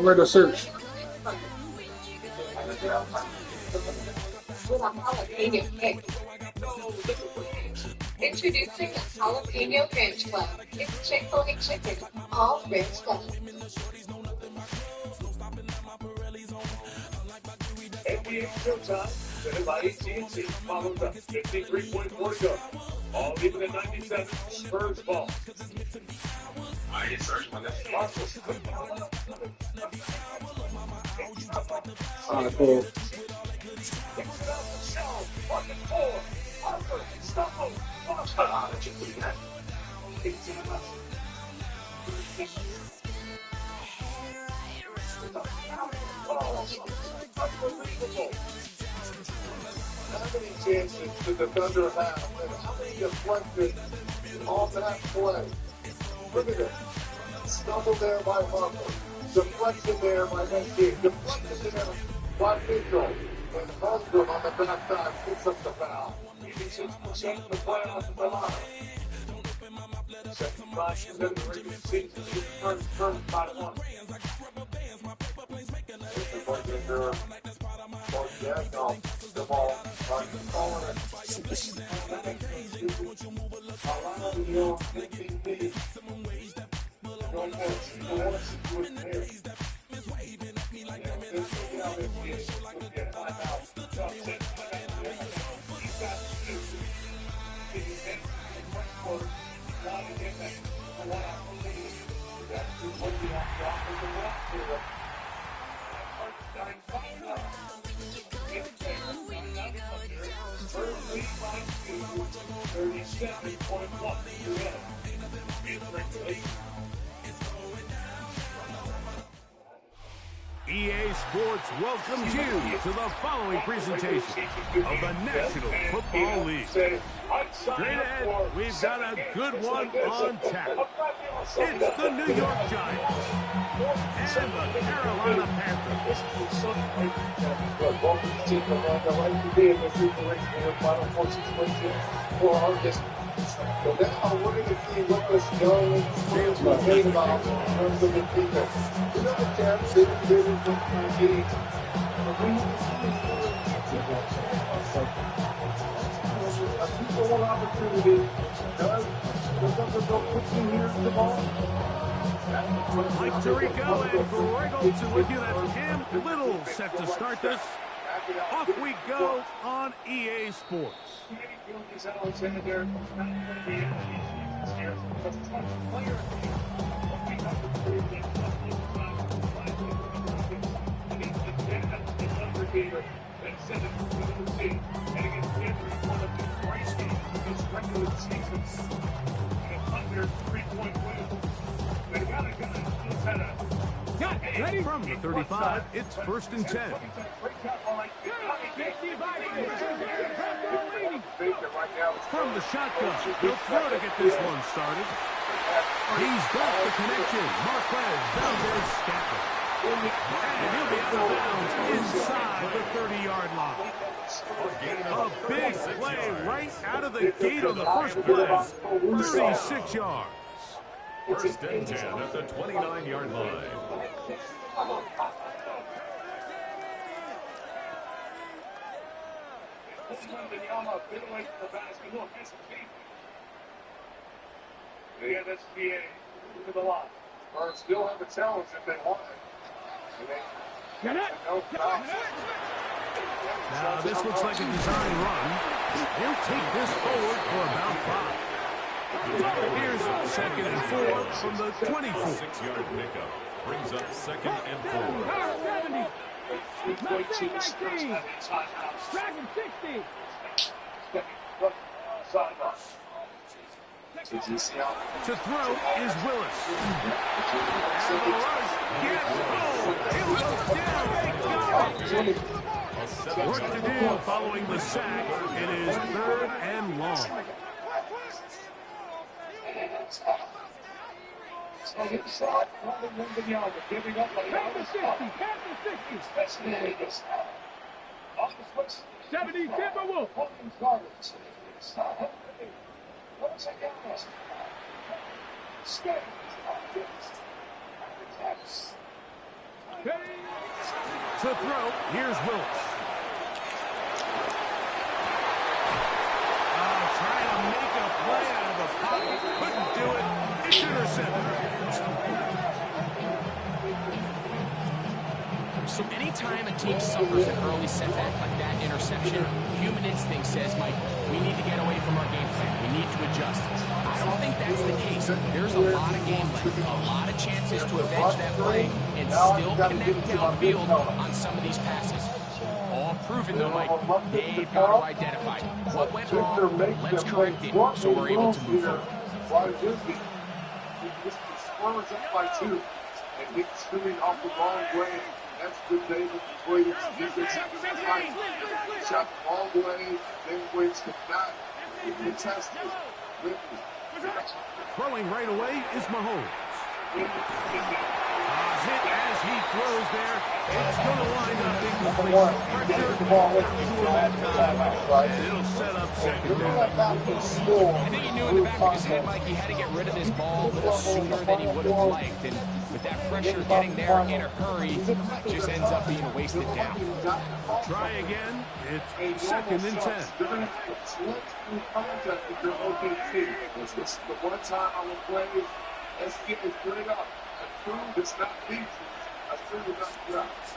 Where to search? With a jalapeno kick. Introducing the Jalapeno Ranch Club. It's Chick-fil-A chicken, all ranch stuff. NBA Showtime, presented by AT&T, follows up 53.4 to go. All even at 97, Spurs ball. I get searched on this. Cool. How many chances did the Thunder have? And how many deflected off that play? Look at it. Stumble there by Harper. Deflection there by Messi. Deflection there by Mitchell. And Holmgren on the backside picks up the foul. 86% of the playoffs at the line. 75% of the regular season. First by one. The ball, calling it. EA Sports welcomes you to the following presentation of the National Football League. Straight ahead, we've got a good one on tap. It's the New York Giants and the Carolina Panthers. So now we're going to see what this young team is made about in terms of the defense. You know the Cavs didn't really look like getting a 2-for-1 opportunity. Does the Thunder go quickly here to the ball? Mike Tirico and Greg Olson with you. That's Cam Little set to start this. Off we go on EA Sports. Ready? From the 35, it's 1st and 10. From the shotgun, he'll throw to get this one started. He's got the connection. Marquez Valdez-Scantling. And he'll be out of bounds inside the 30-yard line. A big play right out of the gate on the first play. 36 yards. 1st and 10 at the 29-yard line. Yeah, that's PA to the line. Or still have a challenge if they want it. Now this looks like a design run. He'll take this forward for about 5. Here's 2nd and 4 from the 24. 6-yard pickup brings up 2nd and 4. 3.2 Dragon 60. To throw is Willis. And the rush gets it goes down. They got it. Work to do following the sack. It is 3rd and long. Giving up like 70 Timberwolf. To throw, here's Willis. Trying to make a play out of the pocket. Couldn't do it. It's intercepted. So anytime a team suffers an early setback like that interception, human instinct says, Mike, we need to get away from our game plan. We need to adjust. I don't think that's the case. There's a lot of game left, a lot of chances to avenge that play and still connect downfield on some of these passes. All proven, though, Mike. They've got to identify what went wrong. Let's correct it so we're able to move forward. Why is it? This scorers up by 2, and he's shooting off the wrong way. That's good David Williams. Shot the wrong way. Then Williams could not contest it. Throwing right away is Mahomes. Hit as he throws there. It's going to wind up incomplete. It'll set up second down. I think he knew in the back of his head, Mike, he had to get rid of this ball a little sooner than he would have liked. And with that pressure getting there in a hurry, it just ends up being a wasted down. Try again. It's second and 10. It's the one time I will play. Let's get this straight up. Prove it's not defense. I prove it's not drops.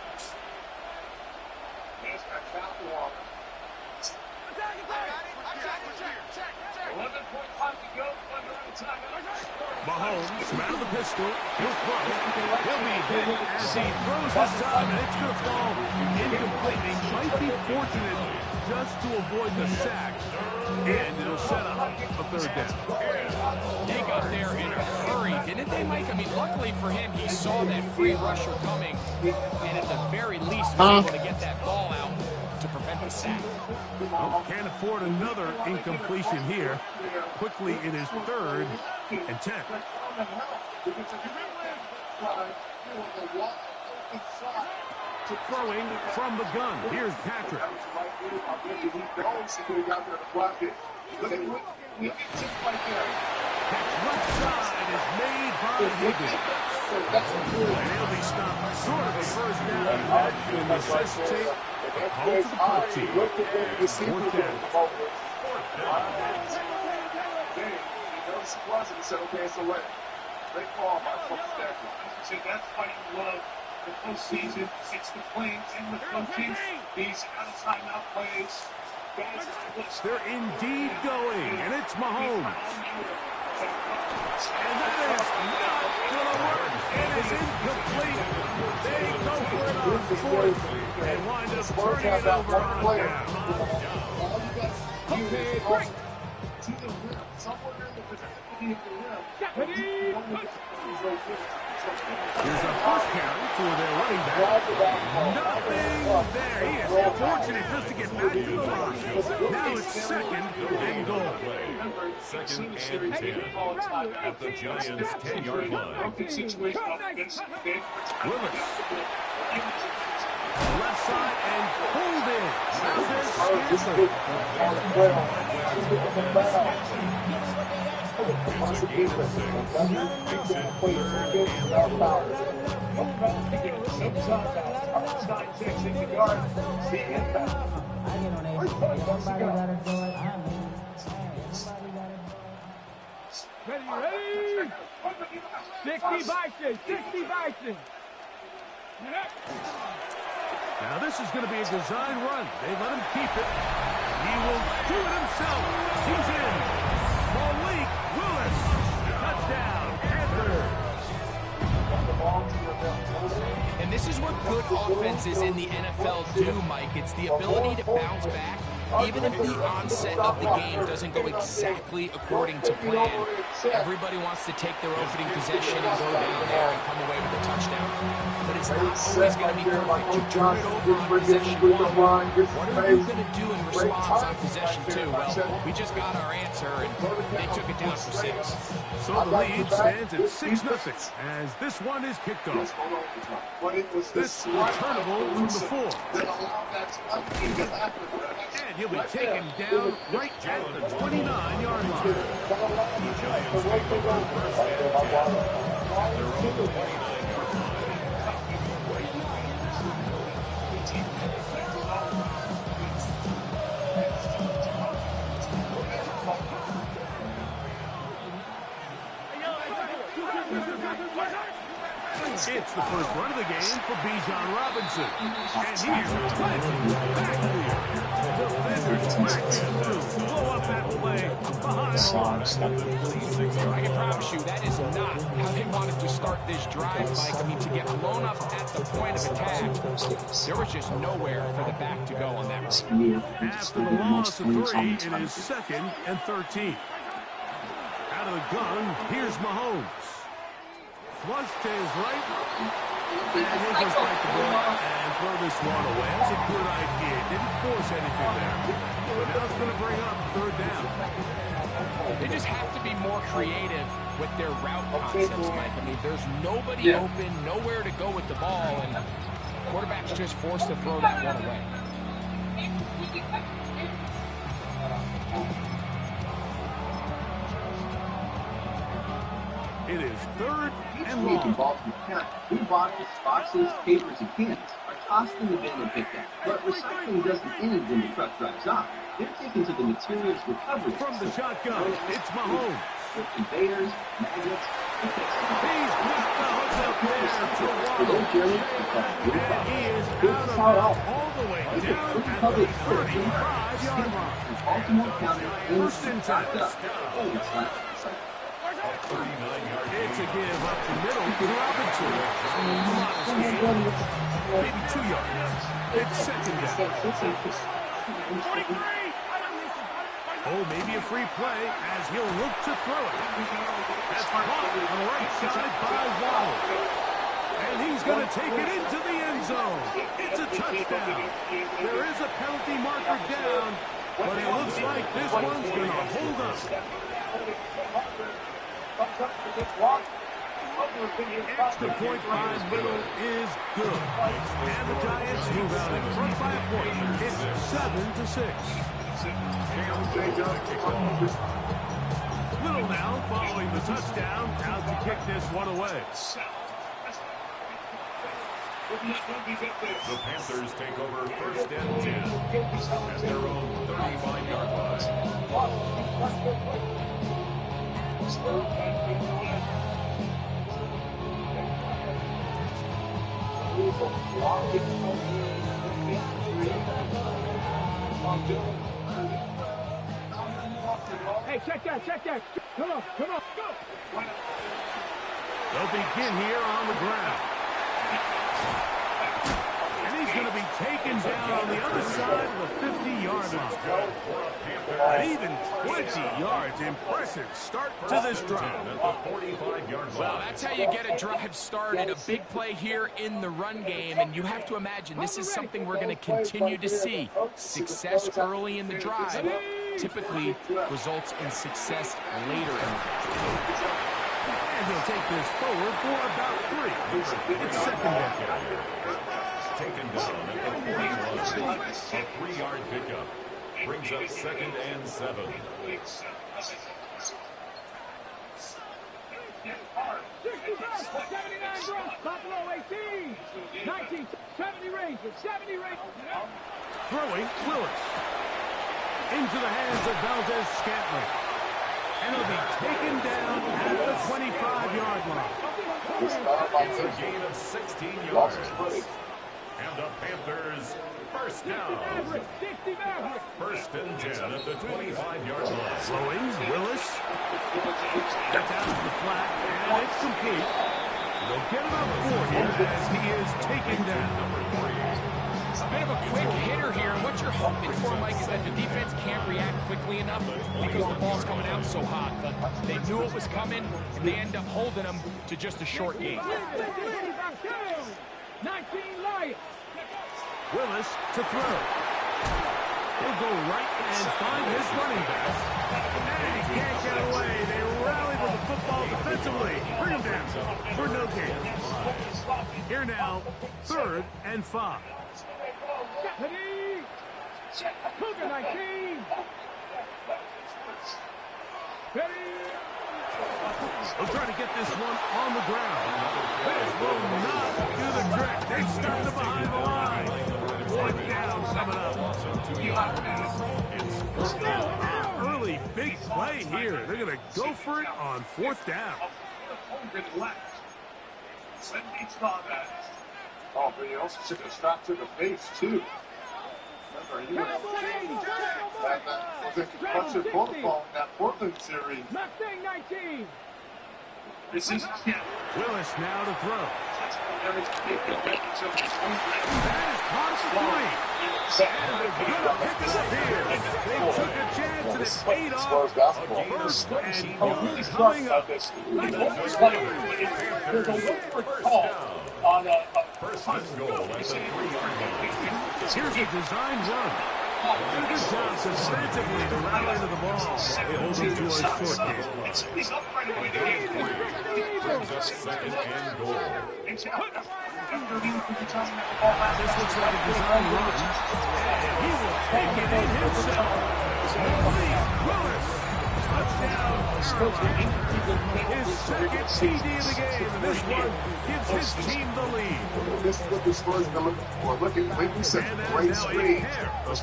There's that capital on it. 11.5 to go. Under timeout. Mahomes, out of the pistol. He'll throw. He'll be hit as he throws this time, and it's going to fall incomplete. He might be fortunate just to avoid the sack, and it'll set up a third down. They got there in a hurry, didn't they, Mike? I mean, luckily for him, he saw that free rusher coming, and at the very least was able to get that ball out to prevent the sack. Well, can't afford another incompletion here. Quickly, it is 3rd and 10. Throwing from the gun. Here's Patrick. Left side is made by Higgins. And he'll be stopped short of a first down. That will necessitate a call to the punt team. 4th down. He said, okay, so what? Great call by Coach Stafford. That's why you love the postseason. It's the playing and the coaching. These out-of-timeout plays. They're indeed going, and it's Mahomes. And that is not going to work. It is incomplete. They go for it on 4th and wind up turning it over on down. Here's a first carry for their running back. Nothing there. He is fortunate just to get back to the line. Now it's 2nd and goal. 2nd and 10 at the Giants' 10-yard line. Willis. Left side and pulled in. Now there's Ready? 60 Bison. 60 Bison. Now this is going to be a design run. They let him keep it. He will do it himself. He's in. Malik Willis. Touchdown, Panthers. And this is what good offenses in the NFL do, Mike. It's the ability to bounce back, even if the onset of the game doesn't go exactly according to plan. Everybody wants to take their opening possession and go down there and come away with a touchdown. But it's not always going to be perfect. You turn it over on possession 1. What are you going to do in response on possession 2? Well, we just got our answer, and they took it down for 6. So the lead stands at 6-0 as this one is kicked off. This returnable from the 4. And he'll be taken down right at the 29-yard line. The Giants take over 1st and 10. They're on the 29-yard line. It's the first run of the game for Bijan Robinson. And he's planted backfield. Defenders crashing through. Blow up that play behind the line. I can promise you that is not how they wanted to start this drive, Mike. I mean, to get blown up at the point of attack, there was just nowhere for the back to go on that run. After the loss of 3, it is 2nd and 13. Out of the gun, here's Mahomes. Flush to his right. And he'll just bite the ball and throw this one away. That's a good idea. Didn't force anything there. But now it's going to bring up 3rd down. They just have to be more creative with their route concepts, Mike. I mean, there's nobody open, nowhere to go with the ball, and quarterback's just forced to throw that one away. It is 3rd and Making long. balls from count. Food bottles, boxes, papers, and cans are tossed in the bin and picked up. But recycling doesn't end when the truck drives off. They're taken to the materials recovery From the facility. shotgun, it's Mahomes. With conveyors, magnets, He's got the hook up there to for their Waddle. journey, And he is out of bounds all the way down at the 35-yard line. Baltimore County First and 10. stocked up. Oh, it's not. It's a give up the middle to Robinson. Maybe 2 yards. It's 2nd down. Oh, maybe a free play as he'll look to throw it. That's caught on the right side by Waddle. And he's going to take it into the end zone. It's a touchdown. There is a penalty marker down, but it looks like this one's going to hold up. Extra point by Little is good. And the Giants move out in front by a point. It's 7-6. Little now following the touchdown. Out to kick this one away. The Panthers take over 1st and 10 at their own 35-yard line. Hey, check that. Come on, go. They'll begin here on the ground. And he's going to be taken down on the other side of the 50-yard line. An even 20 yards. Impressive start to this drive. Well, that's how you get a drive started. A big play here in the run game, and you have to imagine this is something we're going to continue to see. Success early in the drive typically results in success later in the drive. And he'll take this forward for about 3. It's 2nd down. Taken down at the 41. A 3-yard pickup. Brings up 2nd and 7. Buffalo 18. 19. 70 Rangers. 70 Rangers. Throwing Willis. Into the hands of Valdez-Scantling. And he'll be taken down at the 25-yard line. It's a gain of 16 yards. And the Panthers, 1st down. 1st and 10 at the 25-yard line. Throwing Willis. Gets out to the flat, and it's complete. They'll get him up for him as he is taken down. A bit of a quick hitter here, and what you're hoping for, Mike, is that the defense can't react quickly enough because the ball's coming out so hot. But they knew it was coming, and they end up holding them to just a short gain. 19 Lions. Willis to throw. He'll go right and find his running back. And he can't get away. They rally with the football defensively. Bring him down for no gain. Here now, 3rd and 5. Cougar 19. They'll try to get this one on the ground. This will not do the trick. They start to behind the line. 4th down coming up. Early big play here. They're going to go for it on 4th down. Oh, but he also took a shot to the face, too. Remember, he was a concussion protocol in that Portland series. This is Willis now to throw. That That is three. And they're going to pick it up here. They took a chance and it paid off. First and goal coming up. there's a one-word call on a First and goal at the 3-yard line. Here's a design run. And a good job defensively to rally into the ball. They hold them to a short game. He's up right away. Brings us second and goal. This looks like a design run. And he will take it in himself. Willis. Touchdown, Carolina. His second TD of the game, and this one gives his team the lead. This is what the Spurs are looking for. Look at Lincoln said great screen.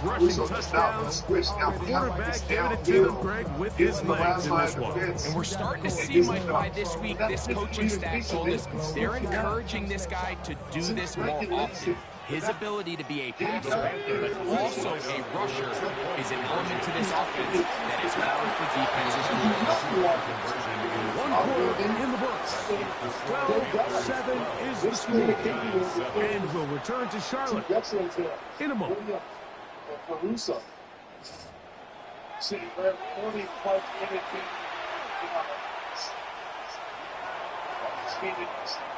Rushing touchdowns. Quarterback giving it to them, Greg, with his legs in this one. And we're starting to see, Mike, by this week, this coaching staff told us they're encouraging this guy to do this more often. His ability to be a passer, but also a rusher, is an element to this offense that is hard for defenses to address. One quarter in the books. 12-7 is the score. And we'll return to Charlotte in a moment. Caruso. See, we're 40-plus minutes in.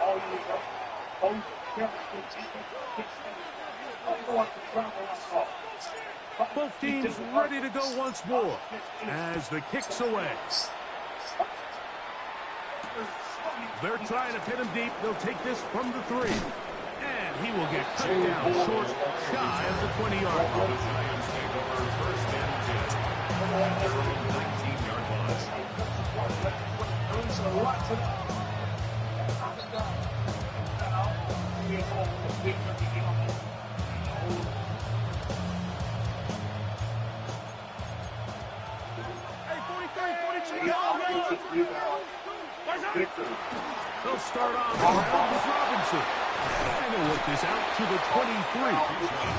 All year long. Both teams ready to go once more as the kick's away. They're trying to pin him deep. They'll take this from the 3. And he will get cut down short, shy of the 20-yard line. The Giants take over first and 10. Their own 19-yard line. They'll start on the ground with Robinson. And they'll work this out to the 23.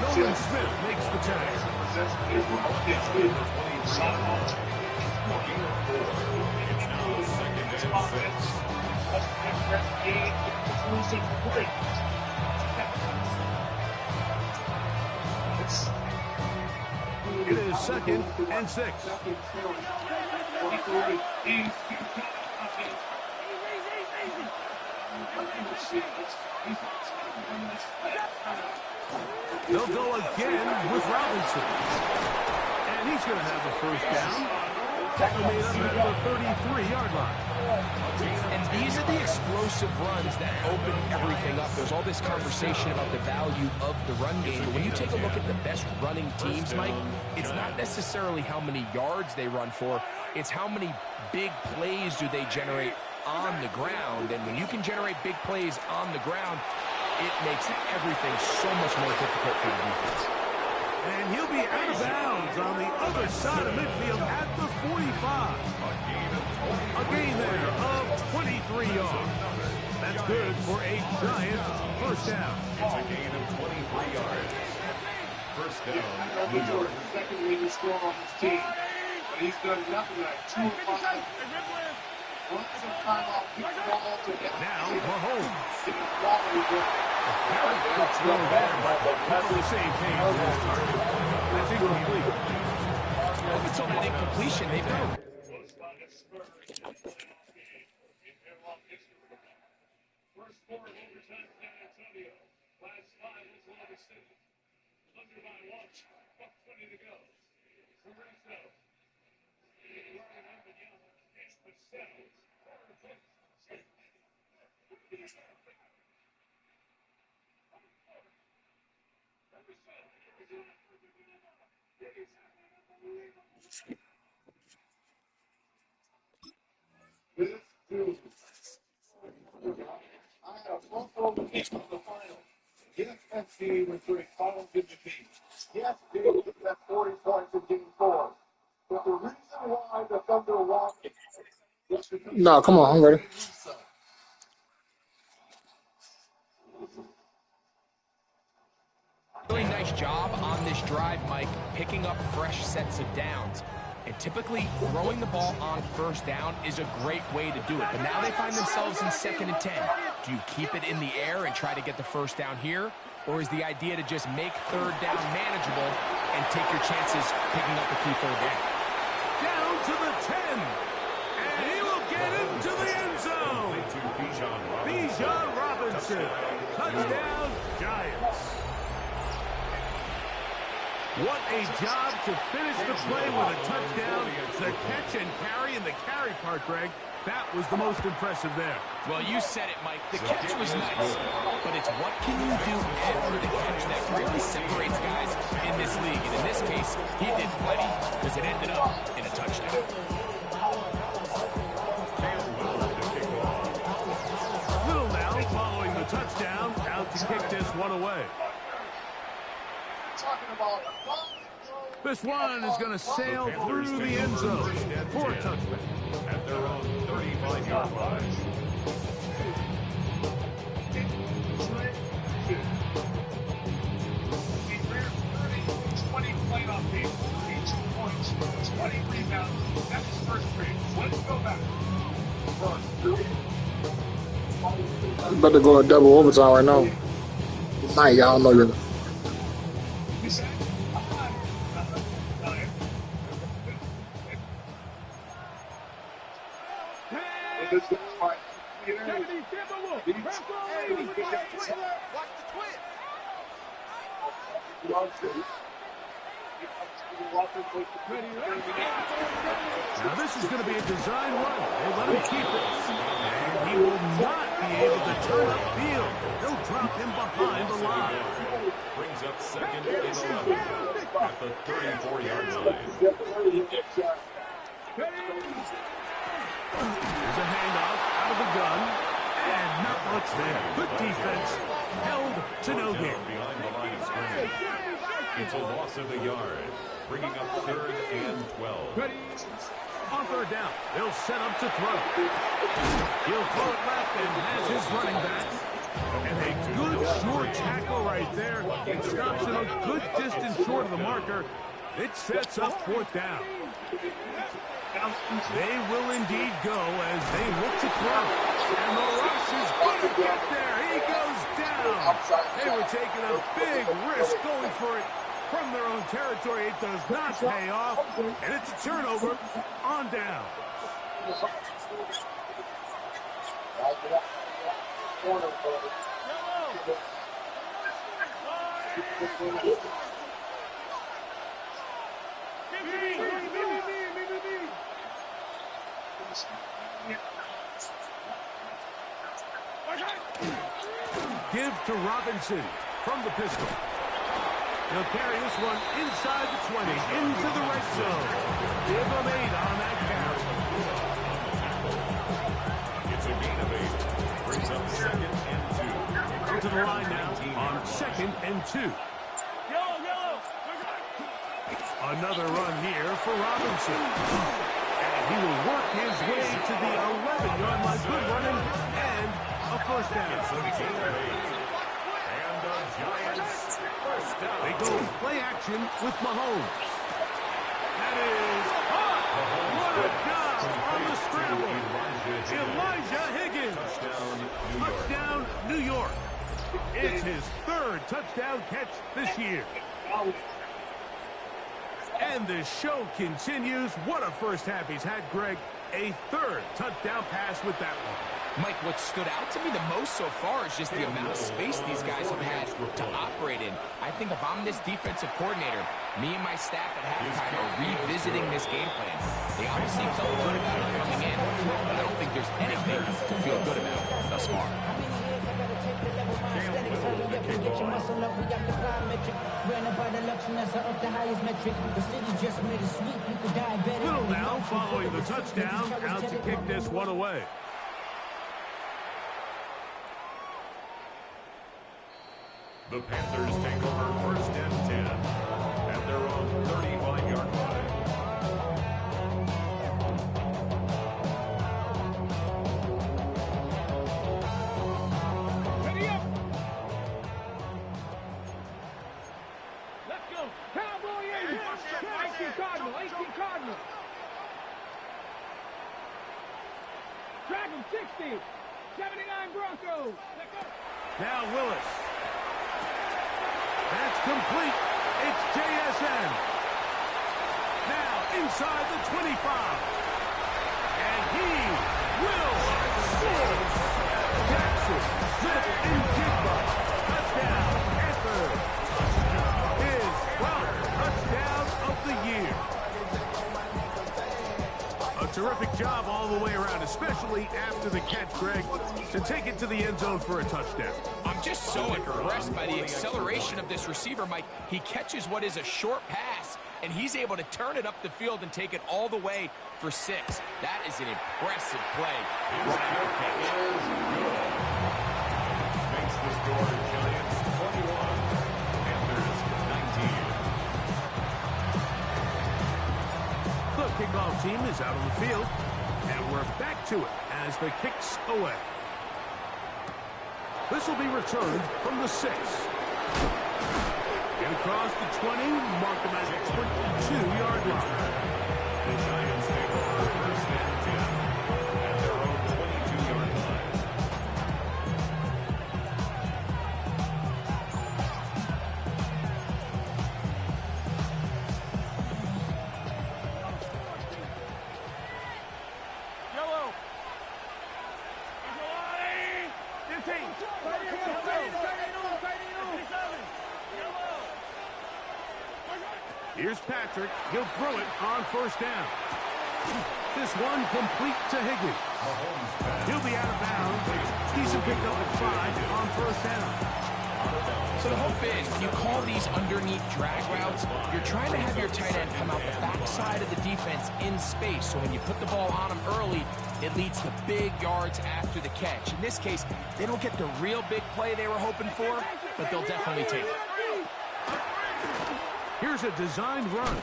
Nolan Smith makes the tackle. It is second and 6. They'll go again with Robinson. And he's going to have the first down. Tackle made up at the 33-yard line. And these are the explosive runs that open everything up. There's all this conversation about the value of the run game. But when you take a look at the best running teams, Mike, it's not necessarily how many yards they run for. It's how many big plays do they generate on the ground. And when you can generate big plays on the ground, it makes everything so much more difficult for the defense. And he'll be out of bounds on the other side of midfield at the 45. A gain there of 23 yards. That's good for a Giant first down. It's a gain of 23 yards. First down, New York. York. The second leading scorer on his team. But he's done nothing like 2 of 5. Now, Mahomes. Very good throw there, but not on the same page as his target. That's incomplete. Up until that incompletion, they've got a First 4 overtime San Antonio. Last 5 is Oklahoma City. Under by 1. 20 to go. Caruso. I had a phone call with him on the final. Yes, FC was doing final good defeat. Yes, they get that 40 points in game 4. But the reason why the Thunder won is because... No, come on, I'm ready. picking up fresh sets of downs. And typically, throwing the ball on first down is a great way to do it. But now they find themselves in 2nd and 10. Do you keep it in the air and try to get the first down here? Or is the idea to just make 3rd down manageable and take your chances picking up a key 3rd down? Down to the 10. And he will get into the end zone. Bijan Robinson. Touchdown, Giants. What a job to finish the play with a touchdown. The catch and carry and the carry part, Greg, that was the most impressive there. Well, you said it, Mike. The catch was nice, but it's what can you do after the catch that really separates guys in this league. And in this case, he did plenty because it ended up in a touchdown. Little now following the touchdown, out to kick this one away. This one is going to sail through the end zone for a touchdown. At their own 35-yard line. He ran 20 playoff games, 82 points, 20 rebounds. That's his first grade. Let's go back. About to go a double overtime right now. Night, y'all know you. Now this is going to be a design run. They let him keep it. And he will not be able to turn upfield. They'll drop him behind the line. Brings up 2nd and 11 at the 34-yard line. There's a handoff out of the gun. And not much there. Good defense. Held to no gain. Behind the line of scrimmage. It's a loss of a yard. Bringing up 3rd and 12. On 3rd down, they'll set up to throw. He'll throw it left and has his running back. And a good short tackle right there. It stops him a good distance short of the marker. It sets up 4th down. They will indeed go as they look to throw. And the rush is going to get there. He goes down. They were taking a big risk going for it from their own territory. It does not pay off. And it's a turnover on down. Give to Robinson from the pistol. He'll carry this one inside the 20, into the red zone. Give him 8 on that carry. It's a gain of 8. Brings up 2nd and 2. Go to the line now on 2nd and 2. Another run here for Robinson. And he will work his way to the 11-yard line. Good running and a first down. And the Giants first down. They go play action with Mahomes. That is hot. What a job on the scramble. Elijah Higgins. Touchdown, New York. It's his 3rd touchdown catch this year. And the show continues. What a first half he's had, Greg. A 3rd touchdown pass with that one. Mike, what stood out to me the most so far is just the amount of space these guys have had to operate in. I think if I'm this defensive coordinator, me and my staff at halftime are revisiting this game plan. They obviously felt good about it coming in, but I don't think there's anything to feel good about thus far. Little now following the touchdown, out to kick this one away. The Panthers take over 1st and 10 at their own 35-yard line. Ready up. Let's go. Cowboy 80. Cardinal, 18 Cardinal. Drag him, 60. 79 Broncos. Now Willis. That's complete. It's JSN. Now inside the 25. And he will score. Jackson, Smith, and Jigba. Touchdown, Panthers. His 12th touchdown of the year. A terrific job all the way around, especially after the catch, Greg, to take it to the end zone for a touchdown. I'm just so impressed by the acceleration of this receiver, Mike. He catches what is a short pass, and he's able to turn it up the field and take it all the way for 6. That is an impressive play. Makes the score Giants 21, Panthers 19. The kickoff team is out on the field, and we're back to it as the kick's away. This will be returned from the 6. Get across the 20, mark him at the 22-yard line. The Giants take over first and 10 at their own 22-yard line. Yellow. Here's Patrick. He'll throw it on first down. This one complete to Higgins. He'll be out of bounds. He's a pickup at 5 on first down. So the hope is, when you call these underneath drag routes, you're trying to have your tight end come out the backside of the defense in space. So when you put the ball on him early, it leads to big yards after the catch. In this case, they don't get the real big play they were hoping for, but they'll definitely take it. Here's a designed run.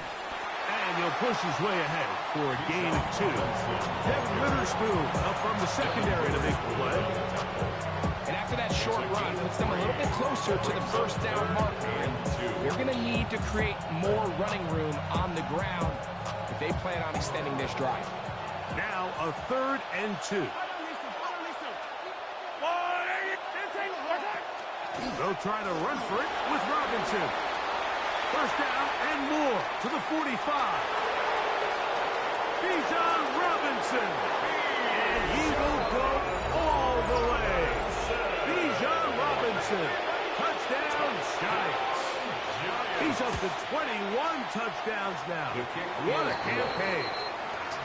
And he'll push his way ahead for a gain of 2. Devin Witherspoon up from the secondary to make the play. And after that short run, puts them a little bit closer to the first down marker. And they're going to need to create more running room on the ground if they plan on extending this drive. Now a 3rd and 2. They'll try to run for it with Robinson. First down and more to the 45. Bijan Robinson. And he will go all the way. Bijan Robinson. Touchdown, Giants. He's up to 21 touchdowns now. What a campaign.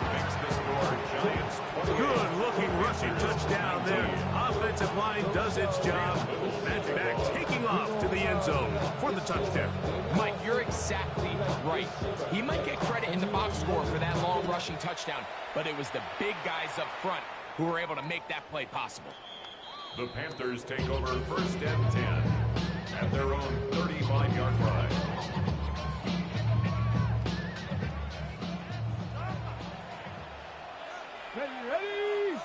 Makes the score Giants 28. Good-looking rushing touchdown there. Offensive line does its job. And back taking off to the end zone for the touchdown. Mike, you're exactly right. He might get credit in the box score for that long rushing touchdown, but it was the big guys up front who were able to make that play possible. The Panthers take over first and 10 at their own 35-yard line. Ready?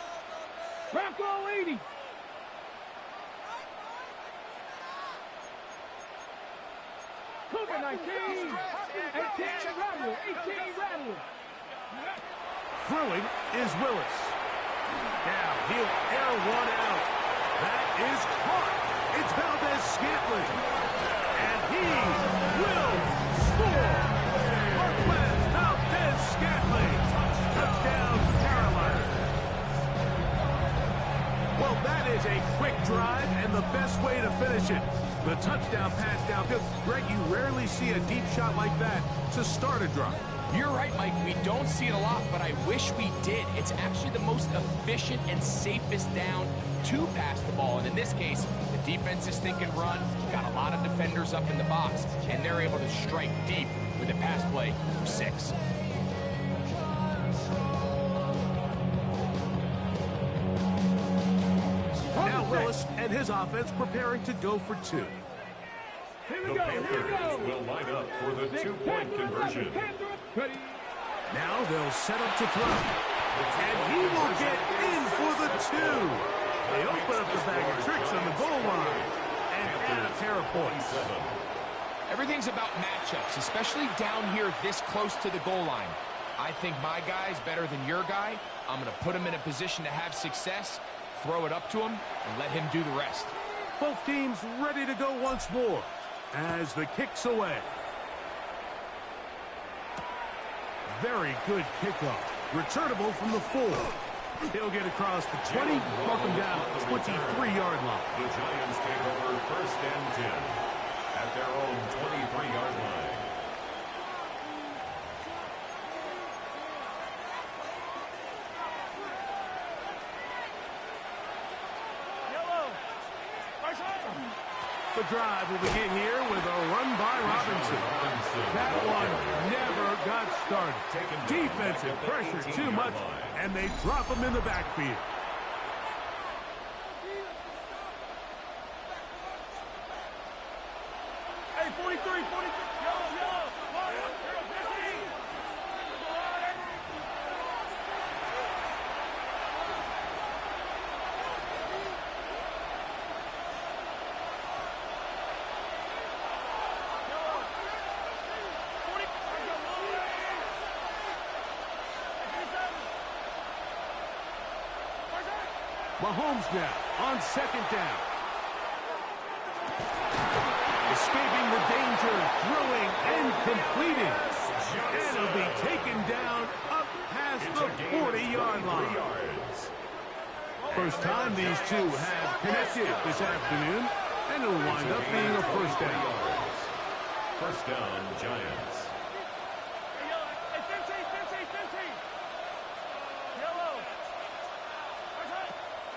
Bronco 80. Cougar 19. 18 Rattler. 18 Rattler. Throwing is Willis. Now he'll air one out. That is caught. It's Valdez-Scantling. And he will score. Marquez Valdez-Scantling. Touchdown, Carolina. Well, that is a quick drive and the best way to finish it. The touchdown pass downfield. Greg, you rarely see a deep shot like that to start a drive. You're right, Mike. We don't see it a lot, but I wish we did. It's actually the most efficient and safest down to pass the ball. And in this case, the defense is thinking run, got a lot of defenders up in the box, and they're able to strike deep with a pass play for 6. Now Willis and his offense preparing to go for 2. The Panthers will line up for the 2-point conversion. Now they'll set up to throw. And he will get in for the 2. They open up the bag of tricks on the goal line and add a pair of points. Everything's about matchups, especially down here this close to the goal line. I think my guy's better than your guy. I'm going to put him in a position to have success, throw it up to him, and let him do the rest. Both teams ready to go once more as the kick's away. Very good kickoff. Returnable from the 4. He'll get across the 20, mark him down at the 23-yard line. The Giants take over 1st and 10 at their own 23-yard line. The drive will begin here with a run by Robinson. That one never got started. Defensive pressure too much, and they drop him in the backfield. Hey, 43, 43, yellow. Mahomes now on 2nd down. Escaping the danger, throwing and completing. And it'll be taken down up past the 40-yard line. First time these two have connected this afternoon, and it'll wind up being a 1st down. 1st down, Giants.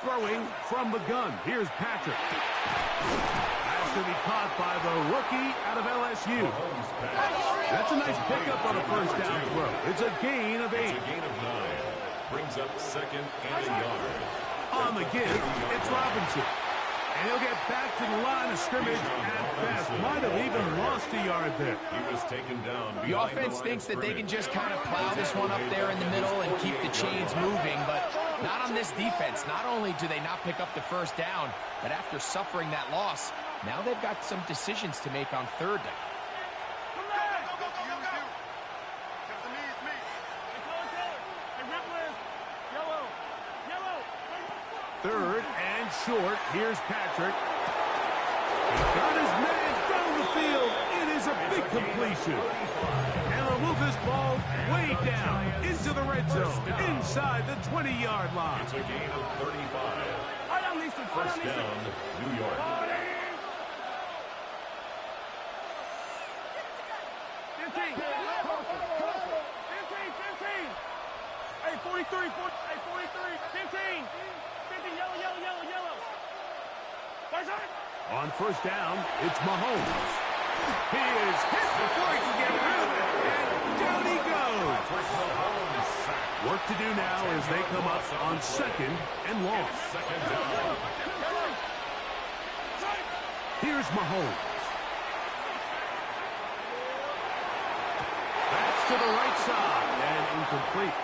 Throwing from the gun. Here's Patrick. Has to be caught by the rookie out of LSU. That's a nice pickup on a 1st down throw. It's a gain of 8. It's a gain of 9. Brings up 2nd and a yard. On the give, it's Robinson. And he'll get back to the line of scrimmage at best. Might have even lost a yard there. He was taken down. The offense thinks that they can just kind of plow this one up there in the middle and keep the chains moving, but not on this defense. Not only do they not pick up the 1st down, but after suffering that loss, now they've got some decisions to make on 3rd down. 3rd and short. Here's Patrick. He's got his man down the field. It is a big completion. And they'll move this ball way down into the red zone, inside the 20-yard line. It's a gain of 35. 1st down, New York. 15. Hey, 43. Hey, 43. 15. Yellow. On 1st down, it's Mahomes. He is hit before he can get rid of it, and down he goes. Work to do now as they come up on 2nd and long. 2nd down. Here's Mahomes. That's to the right side and incomplete.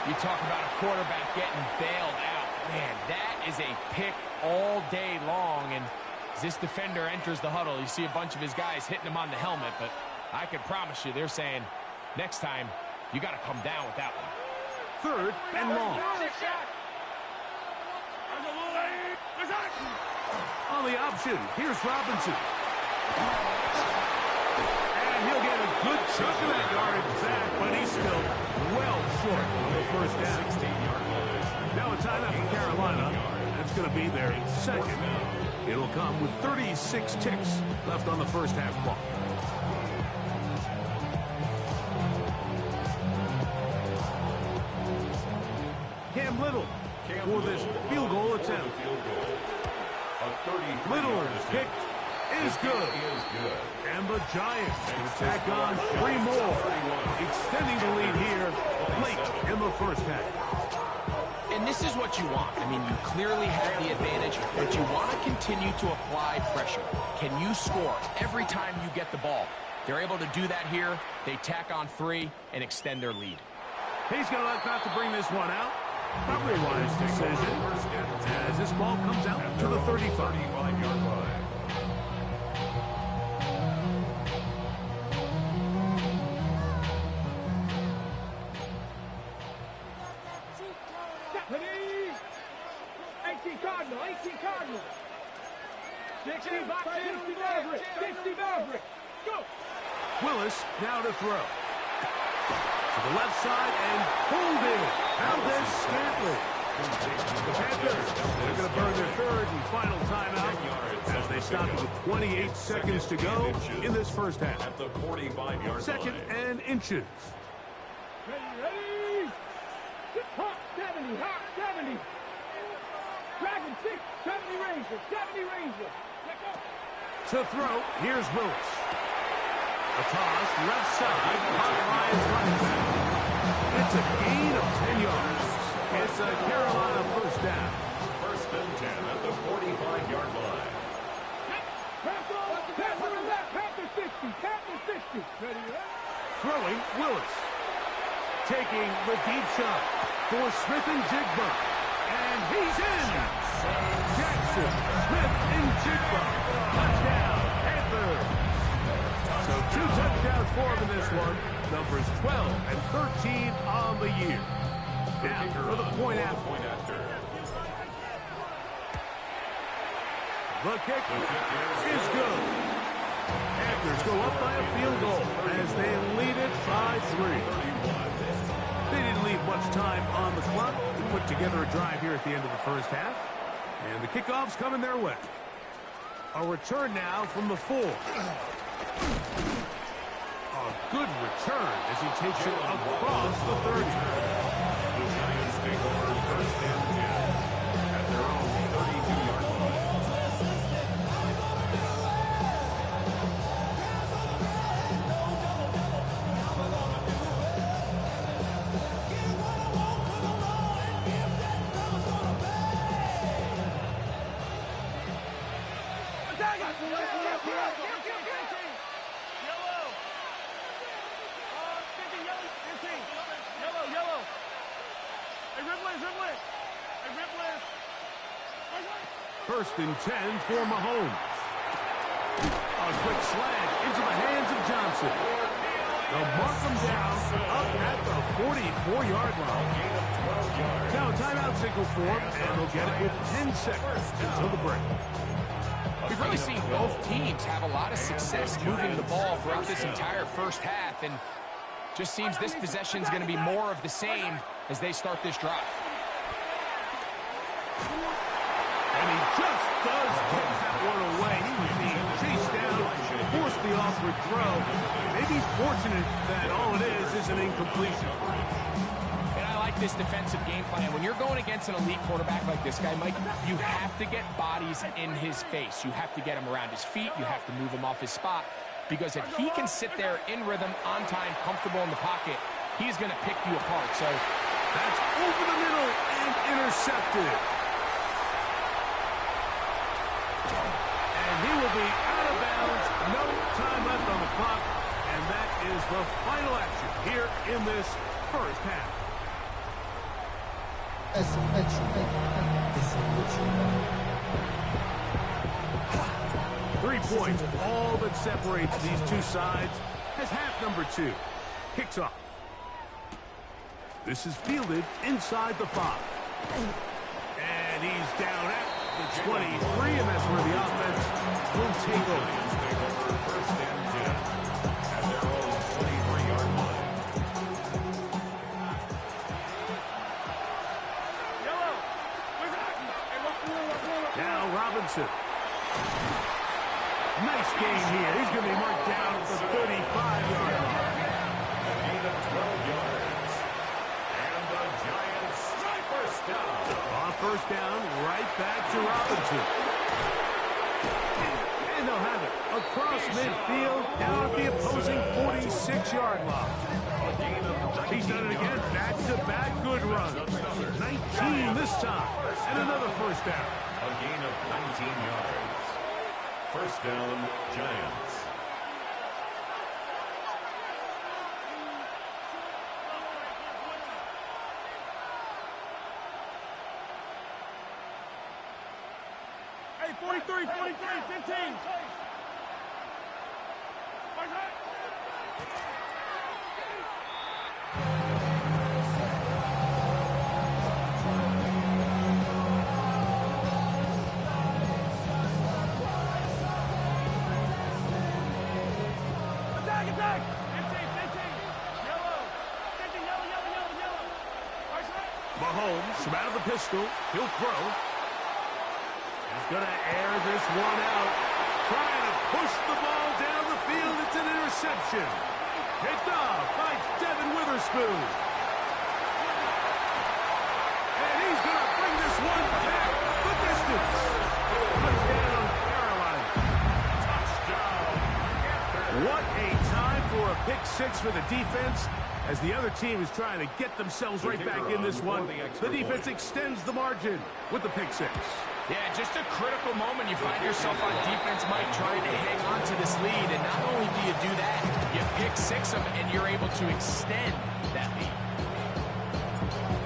You talk about a quarterback getting bailed out. Man, that is a pick all day long, and as this defender enters the huddle, you see a bunch of his guys hitting him on the helmet, but I can promise you they're saying, next time, you got to come down with that one. 3rd and long. On the option, here's Robinson. And he'll get a good chunk of that yardage back, but he's still well short of the 1st down. 16-yard line. Now a timeout for Carolina. That's going to be their 2nd. It'll come with 36 ticks left on the 1st half clock. Cam Little for this field goal attempt. Little's kick is good. And the Giants will tack on 3 more, extending the lead here late in the 1st half. And this is what you want. I mean, you clearly have the advantage, but you want to continue to apply pressure. Can you score every time you get the ball? They're able to do that here. They tack on 3 and extend their lead. He's going to elect not to bring this one out. Probably a wise decision as this ball comes out to the 35-yard line. Willis now to throw. To the left side and pulled in. Valdez Scantling. The Panthers, they're going to burn their third and final timeout as they stop it with 28 seconds to go in this first half. At the 45-yard Second line. and inches. Ready? Hot 70, hot 70. Dragon 6, 70 Ranger, 70 Ranger. Let go. To throw, here's Willis. A toss, left side, hot Lions running back. It's a gain of 10 yards. It's a Carolina first down. First and 10 at the 45-yard line. Panther 60, Panther 60. Ready? Throwing, Willis. Taking the deep shot for Smith and Jigba. And he's in. Jackson, Smith and Jigba. Touchdown, Panthers. So 2 touchdowns for him in this one. Numbers 12 and 13 on the year. Now for the point after. The kick is good. Panthers go up by a field goal as they lead it by 3. They didn't leave much time on the clock to put together a drive here at the end of the first half. And the kickoff's coming their way. A return now from the 4. A good return as he takes it across the 30. The Giants take over first and 10 at their own 32-yard line. First and 10 for Mahomes. A quick slant into the hands of Johnson. They'll mark them down up at the 44-yard line. Now a timeout signal for them, and they'll get it with 10 seconds until the break. We've really seen both teams have a lot of success moving the ball throughout this entire first half, and just seems this possession is going to be more of the same as they start this drive. And he just does get that one away. He was being chased down, forced the awkward throw. Maybe he's fortunate that all it is an incompletion. And I like this defensive game plan. When you're going against an elite quarterback like this guy, Mike, you have to get bodies in his face. You have to get him around his feet. You have to move him off his spot. Because if he can sit there in rhythm, on time, comfortable in the pocket, he's going to pick you apart. So that's over the middle and intercepted. And he will be out of bounds. No time left on the clock. And that is the final action here in this first half. 3 points, all that separates these two sides, as half number 2 kicks off. This is fielded inside the 5. And he's down at the 23, and that's where the offense will take over. First and 10 at their own 23-yard line. Now Robinson. Nice game here. He's going to be marked down at the 35-yard line. A gain of 12 yards. And the Giants first down. On first down, right back to Robinson. And they'll have it across midfield, down at the opposing 46-yard line. He's done it again, back-to-back good run. 19 this time, and another first down. A gain of 19 yards. First down, Giants. Hey, 43, 15. Mahomes from out of the pistol. He'll throw. He's going to air this one out. Trying to push the ball down the field. It's an interception. Picked off by Devin Witherspoon. And he's going to bring this one back the distance. Touchdown, Carolina. Touchdown. What a time for a pick six for the defense, as the other team is trying to get themselves right back in this one. The defense extends the margin with the pick six. Yeah, just a critical moment. You find yourself on defense, Mike, trying to hang on to this lead. And not only do you do that, you pick six them, and you're able to extend that lead.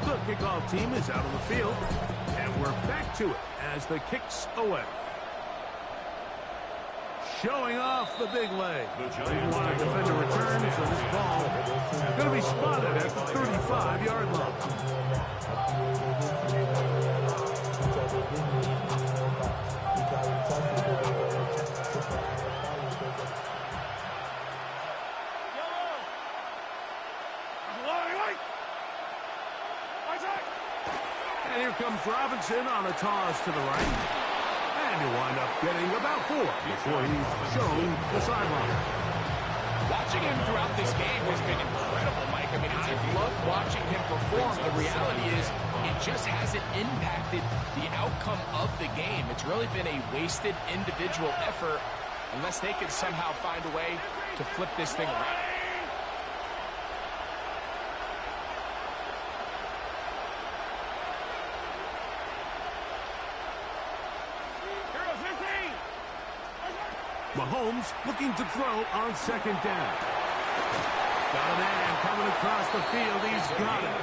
The kickoff team is out on the field, and we're back to it as the kicks away. Showing off the big leg. Didn't want to defend a return, so this ball is going to be spotted at the 35-yard line. And here comes Robinson on a toss to the right. And he'll wind up getting about 4 before he's shown the sideline. Watching him throughout this game has been incredible, Mike. I mean, I've loved watching him perform. The reality is it just hasn't impacted the outcome of the game. It's really been a wasted individual effort unless they can somehow find a way to flip this thing around. Mahomes looking to throw on second down. Got a man coming across the field. He's got it.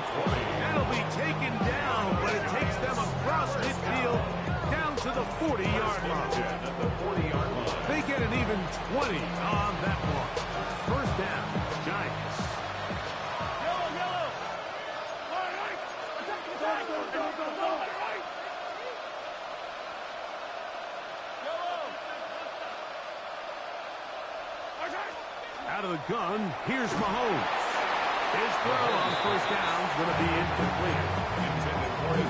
That'll be taken down, but it takes them across midfield down to the 40-yard line. They get an even 20 on that one. First down, Giants. Out of the gun, here's Mahomes. His throw on first down is going to be incomplete.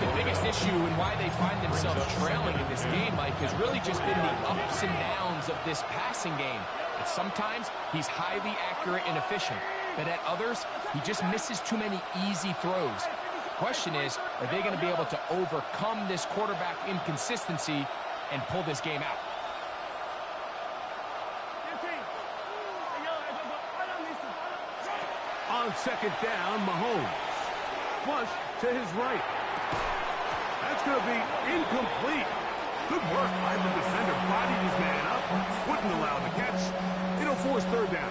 The biggest issue and why they find themselves trailing in this game, Mike, has really just been the ups and downs of this passing game. And sometimes he's highly accurate and efficient, but at others, he just misses too many easy throws. The question is, are they going to be able to overcome this quarterback inconsistency and pull this game out? On second down, Mahomes. Flush to his right. That's going to be incomplete. Good work by the defender. Bodied his man up. Wouldn't allow the catch. It'll force third down.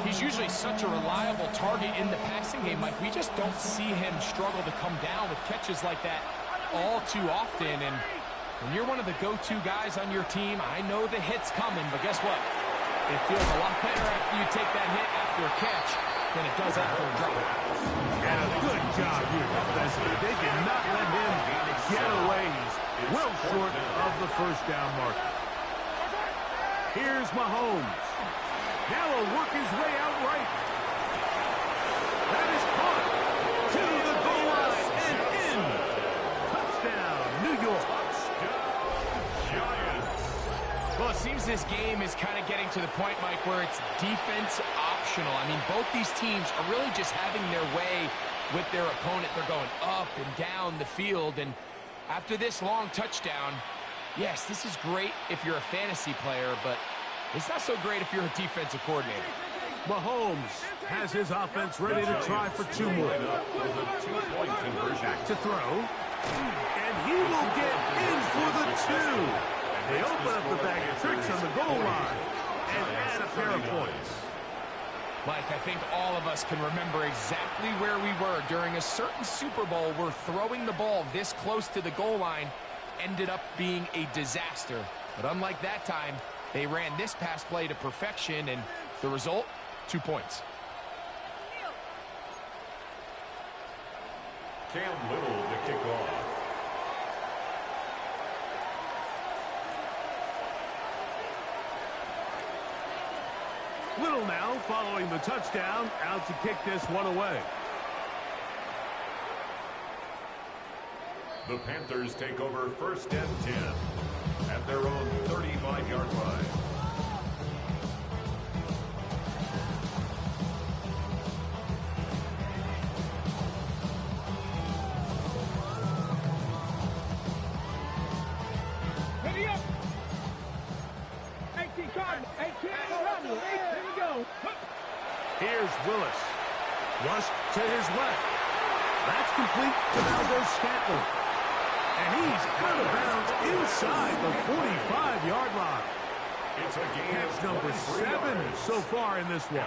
He's usually such a reliable target in the passing game, Mike. We just don't see him struggle to come down with catches like that all too often. And when you're one of the go-to guys on your team, I know the hit's coming, but guess what? It feels a lot better after you take that hit after a catch than it does after a drop. And a good job here defensively. They did not let him get away. He's well short of the first down marker. Here's Mahomes. Now he'll work his way out right. That is caught to the goal line and in. Touchdown, New York. Well, it seems this game is kind of getting to the point, Mike, where it's defense optional. I mean, both these teams are really just having their way with their opponent. They're going up and down the field, and after this long touchdown, yes, this is great if you're a fantasy player, but it's not so great if you're a defensive coordinator. Mahomes has his offense ready to try for 2 more. Back to throw, and he will get in for the 2. They open up the bag of tricks on the goal line and add a pair of points. Mike, I think all of us can remember exactly where we were during a certain Super Bowl where throwing the ball this close to the goal line ended up being a disaster. But unlike that time, they ran this pass play to perfection, and the result, 2 points. Cam Little to kick off. Little now, following the touchdown, out to kick this one away. The Panthers take over 1st and 10 at their own 35-yard line. Here's Willis. Flushed to his left. That's complete to Valdez-Scantling. And he's out of bounds inside the 45-yard line. It's a gain Catch of number 7 so far in this one.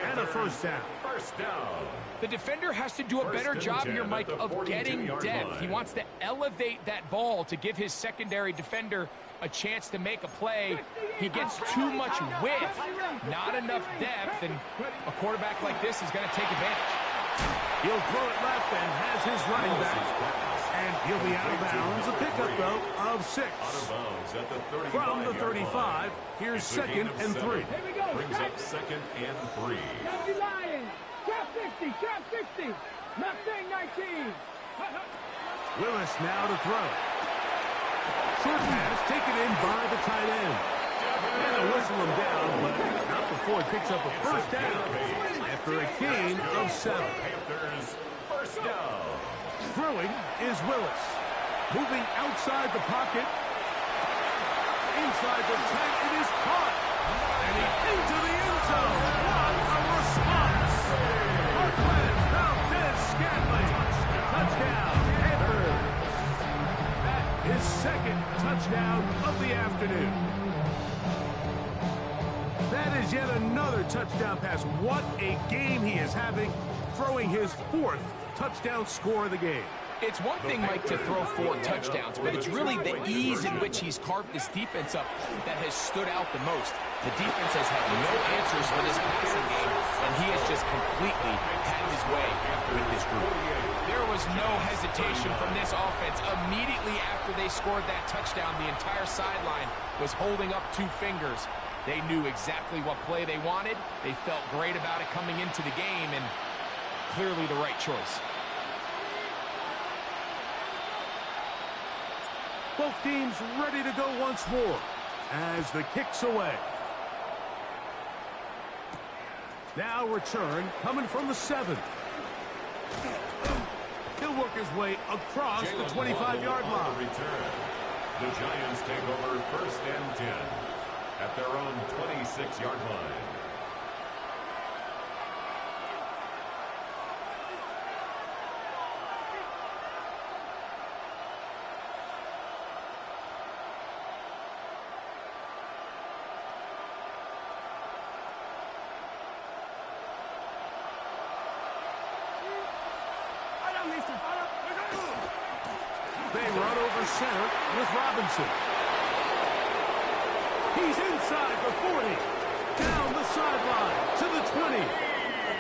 And a first down. First down. The defender has to do a better job here, Mike, of getting depth. He wants to elevate that ball to give his secondary defender a chance to make a play. He gets too much width, not enough depth, and a quarterback like this is going to take advantage. He'll throw it left and has his running back. And he'll be out of bounds. A pickup, though, of 6. Out of bounds at the 35. From the 35, here's 2nd and 3. Brings up 2nd and 3. Trap 60, trap 60. Mustang 19. Willis now to throw. Short pass taken in by the tight end. And they'll whistle him down, but not before he picks up a first down after a gain of 7. Panthers first down. Throwing is Willis. Moving outside the pocket. Inside the 10, it is caught. And he's into the end zone. What a response. Marquez Valdez-Scantling. Touchdown, Panthers. His 2nd touchdown of the afternoon. That is yet another touchdown pass. What a game he is having, throwing his 4th touchdown score of the game. It's one thing, Mike, to throw 4 touchdowns, but it's really the ease in which he's carved this defense up that has stood out the most. The defense has had no answers for this passing game, and he has just completely had his way with this group. There was no hesitation from this offense. Immediately after they scored that touchdown, the entire sideline was holding up 2 fingers. They knew exactly what play they wanted. They felt great about it coming into the game, and clearly the right choice. Both teams ready to go once more as the kick's away. Now return coming from the 7. He'll work his way across the 25-yard line. The Giants take over 1st and 10 at their own 26-yard line. They run over center with Robinson. He's inside the 40. Down the sideline to the 20.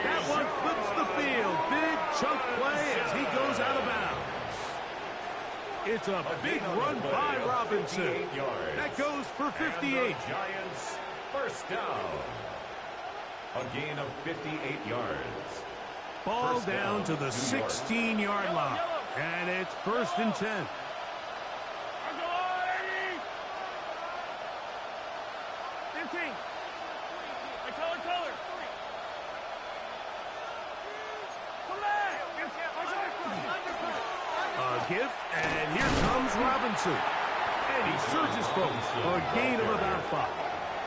That one flips the field. Big chunk play as he goes out of bounds. It's a big run by Robinson. That goes for 58. Giants first down. A gain of 58 yards. Ball down to the 16-yard line. And it's 1st and 10. A gift, and here comes Robinson. And he surges folks for a gain of about 5.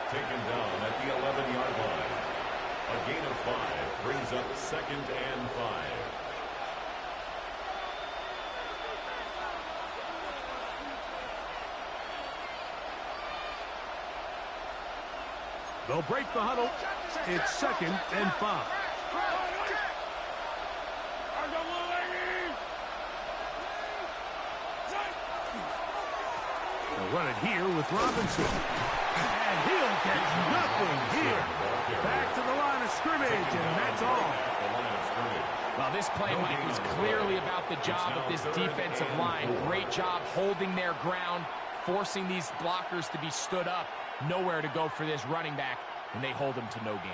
Taken down at the 11-yard line. A gain of 5 brings up 2nd and 5. They'll break the huddle. It's 2nd and 5. They'll run it here with Robinson. And he'll get nothing here. Back to the line of scrimmage, and that's all. Well, this play, Mike, was clearly about the job of this defensive line. Great job holding their ground, forcing these blockers to be stood up. Nowhere to go for this running back, and they hold him to no gain.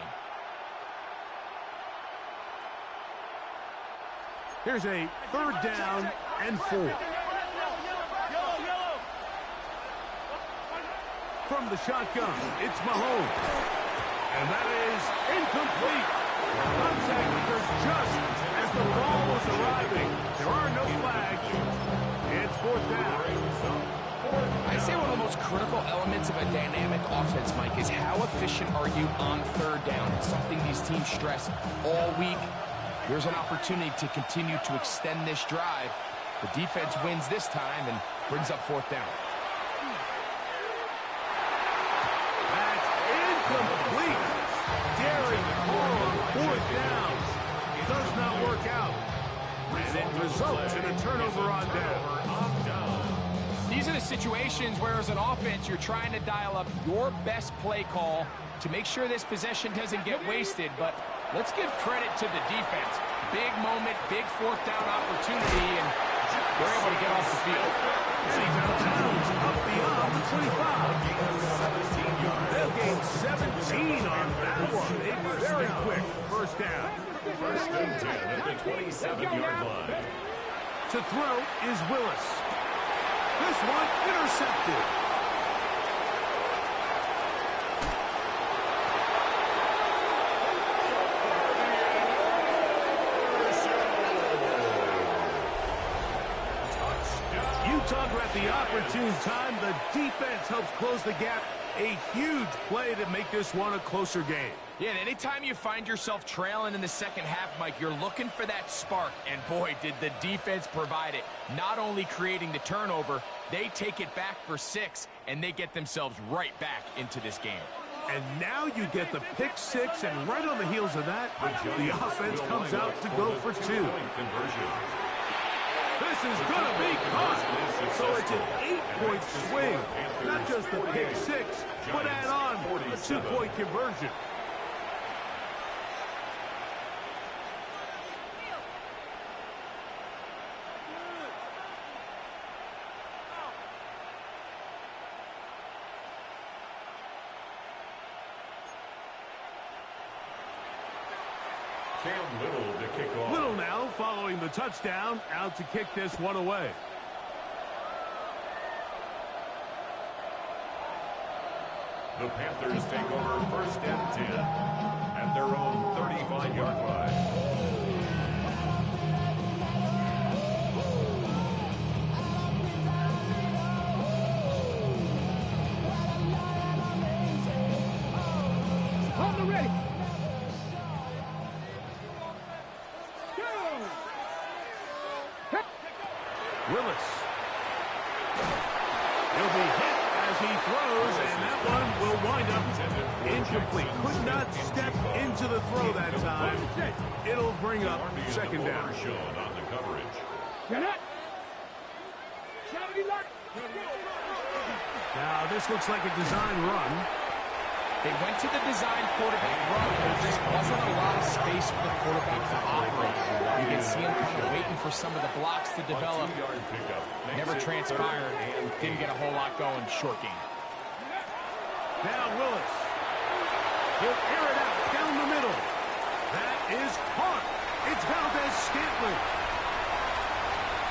Here's a 3rd down and 4. from the shotgun. It's Mahomes. And that is incomplete. Contact occurs just as the ball was arriving. There are no flags. It's fourth down. I'd say one of the most critical elements of a dynamic offense, Mike, is how efficient are you on third down. It's something these teams stress all week. There's an opportunity to continue to extend this drive. The defense wins this time and brings up fourth down. That's incomplete. Daring call on fourth down. It does not work out. And it results in a turnover on down. These are the situations where, as an offense, you're trying to dial up your best play call to make sure this possession doesn't get wasted. But let's give credit to the defense. Big moment, big fourth down opportunity, and they're able to get off the field. He's out of bounds, up beyond the 25. They'll gain 17 on that one. A very quick first down. First and 10 at the 27-yard line. To throw is Willis. This one intercepted. You talk about the opportune time. The defense helps close the gap. A huge play to make this one a closer game. Yeah, and anytime you find yourself trailing in the second half, Mike, you're looking for that spark. And boy, did the defense provide it. Not only creating the turnover, they take it back for 6, and they get themselves right back into this game. And now you get the pick 6, and right on the heels of that, the offense comes out to go for 2. This is going to be caught. So it's an 8-point swing. Not just the pick 6, but add on a 2-point conversion. Little to kick off. Little now following the touchdown, out to kick this one away. The Panthers take over first and 10 at their own 35-yard line. Willis. He'll be hit as he throws, and that one will wind up incomplete. Could not step into the throw that time. It'll bring up second down. On the coverage. Now this looks like a design run. They went to the design quarterback run, and there just wasn't a lot of space for the quarterback to operate. You can see him kind of waiting for some of the blocks to develop. Never transpired. Didn't get a whole lot going. Short game. Now Willis. He'll air it out down the middle. That is caught. It's Valdez-Scantling.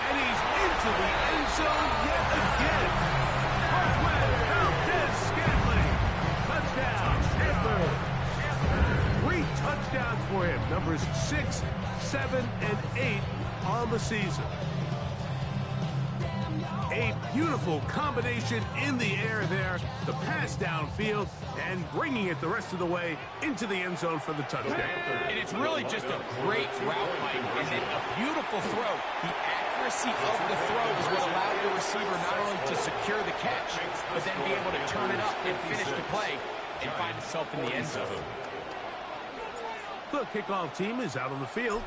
And he's into the end zone yet again. Parkway, Valdez-Scantling. Touchdown, Panthers. 3 touchdowns for him. Numbers 6, 7, and 8 on the season. A beautiful combination in the air there. The pass downfield and bringing it the rest of the way into the end zone for the touchdown. And it's really just a great route, Mike, and then a beautiful throw. The accuracy of the throw is what allowed the receiver not only to secure the catch, but then be able to turn it up and finish the play and find himself in the end zone. The kickoff team is out on the field,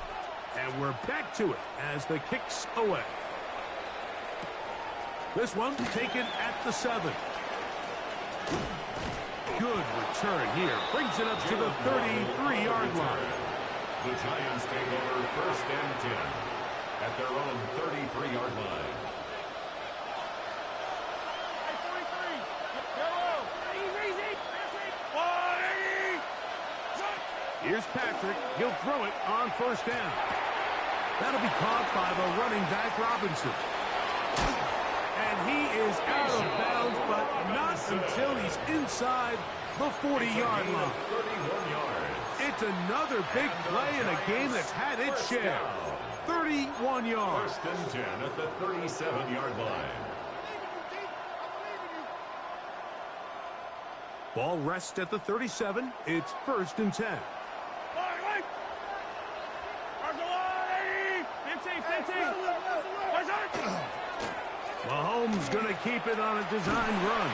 and we're back to it as the kick's away. This one taken at the 7. Good return here. Brings it up to the 33-yard line. The Giants take over first and 10 at their own 33-yard line. Here's Patrick. He'll throw it on first down. That'll be caught by the running back Robinson. And he is out of bounds, but not until he's inside the 40-yard line. 31 yards. It's another big play in a game that's had its share. 31 yards. First and 10 at the 37-yard line. Ball rests at the 37. It's first and 10. Mahomes going to keep it on a designed run.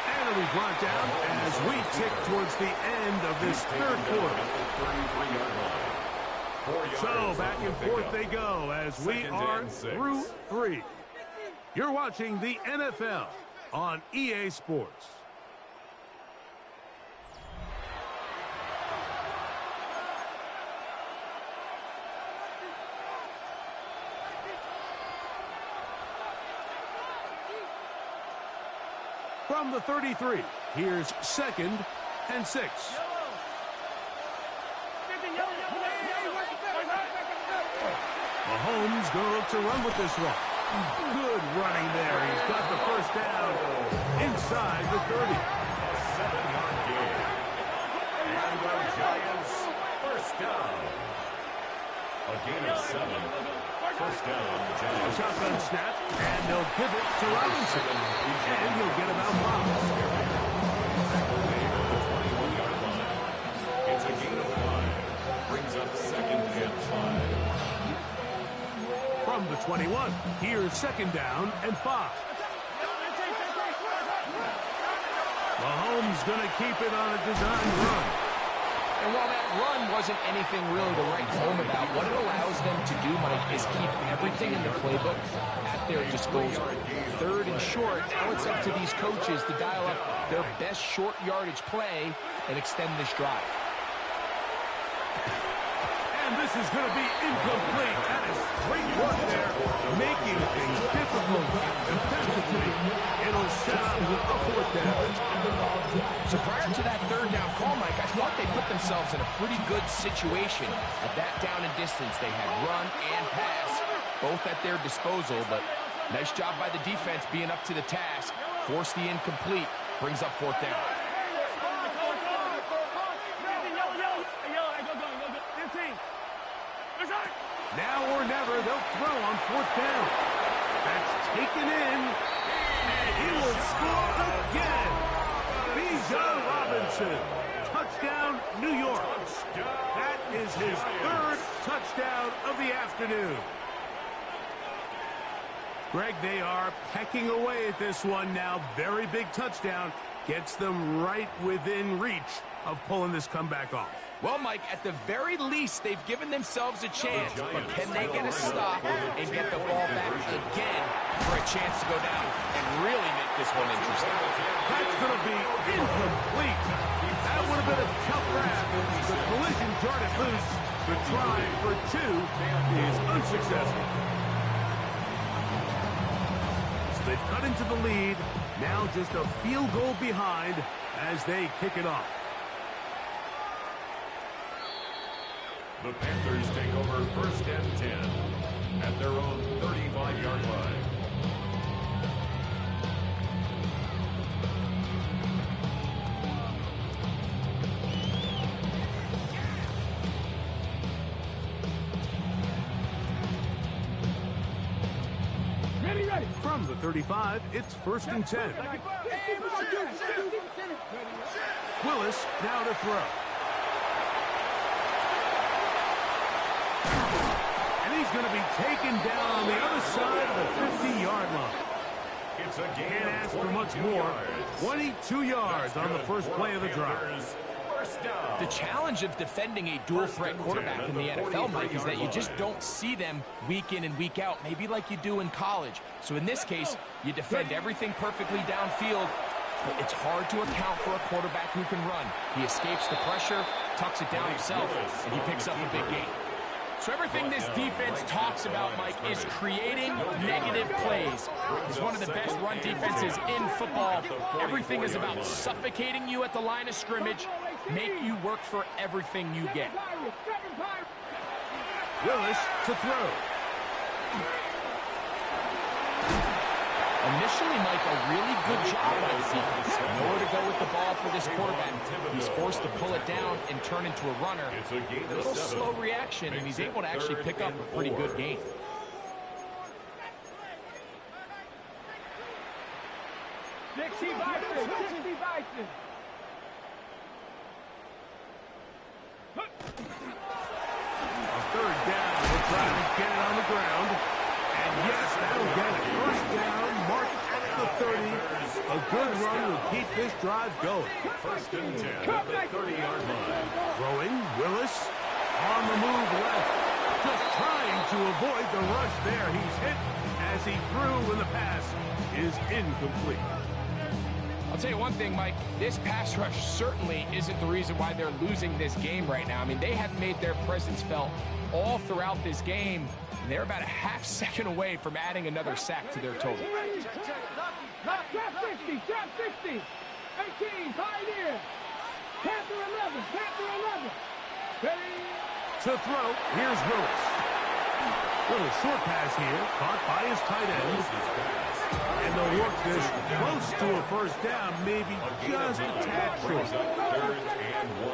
And it'll be brought down as we tick towards the end of this third quarter. So back and forth they go as we are through 3. You're watching the NFL on EA Sports. From the 33, here's second and 6. Mahomes going to look to run with this one. Good running there. He's got the first down inside the 30. 7-yard gain. And the Giants first down. A gain of 7. First down, Giants. Shotgun snap, and they'll give it to Robinson. And he'll get about 5. It's a gain of 5. Brings up second and 5. From the 21, here's second down and 5. Mahomes going to keep it on a designed run. And while that run wasn't anything really to write home about, what it allows them to do, Mike, is keep everything in the playbook at their disposal. Third and short, now it's up to these coaches to dial up their best short yardage play and extend this drive. And this is going to be incomplete. That is great work there, making things difficult defensively. It'll set up a fourth down. So prior to that third down call, Mike, I thought they put themselves in a pretty good situation. At that down and distance, they had run and pass, both at their disposal, but nice job by the defense being up to the task. Force the incomplete, brings up fourth down. Now or never, they'll throw on fourth down. That's taken in, and he will score again. Bijan Robinson, touchdown, New York. That is his third touchdown of the afternoon. Greg, they are pecking away at this one now. Very big touchdown. Gets them right within reach of pulling this comeback off. Well, Mike, at the very least, they've given themselves a chance, but can they get a stop and get the ball back again for a chance to go down and really make this one interesting? That's going to be incomplete. That would have been a tough grab. The collision jarred it loose. The try for 2 is unsuccessful. So they've cut into the lead. Now just a field goal behind as they kick it off. The Panthers take over first and 10 at their own 35-yard line. Ready. From the 35, it's first and 10. Willis now to throw. And he's going to be taken down on the other side of the 50-yard line. It's a gain. Can't ask for much more. 22 yards on the first play of the drive. The challenge of defending a dual-threat quarterback in the NFL, Mike, is that you just don't see them week in and week out, maybe like you do in college. So in this case, you defend everything perfectly downfield, but it's hard to account for a quarterback who can run. He escapes the pressure, tucks it down himself, and he picks up a big gain. So everything this defense talks about, Mike, is creating negative plays. It's one of the best run defenses in football. Everything is about suffocating you at the line of scrimmage, make you work for everything you get. Willis to throw. Initially, Mike, a really good job by the defense. Nowhere to go with the ball for this quarterback. He's forced to pull it down and turn into a runner. A little slow reaction, and he's able to actually pick up a pretty good game. Dixie Bison. A third down. We're trying to get it on the ground. And yes, that'll get it. First down, mark at the 30. A good run will keep this drive going. First and 10 at the 30-yard line. Throwing, Willis on the move left. Just trying to avoid the rush there. He's hit as he threw when the pass is incomplete. I'll tell you one thing, Mike, this pass rush certainly isn't the reason why they're losing this game right now. I mean, they have made their presence felt all throughout this game, and they're about a half second away from adding another sack to their total. Drop 60, drop 60. 18, Pioneer. Panther 11, Panther 11. Ready? To throw, here's Willis. Little short pass here, caught by his tight end. And they'll work this close to a first down, maybe just a tad short. Third and 1.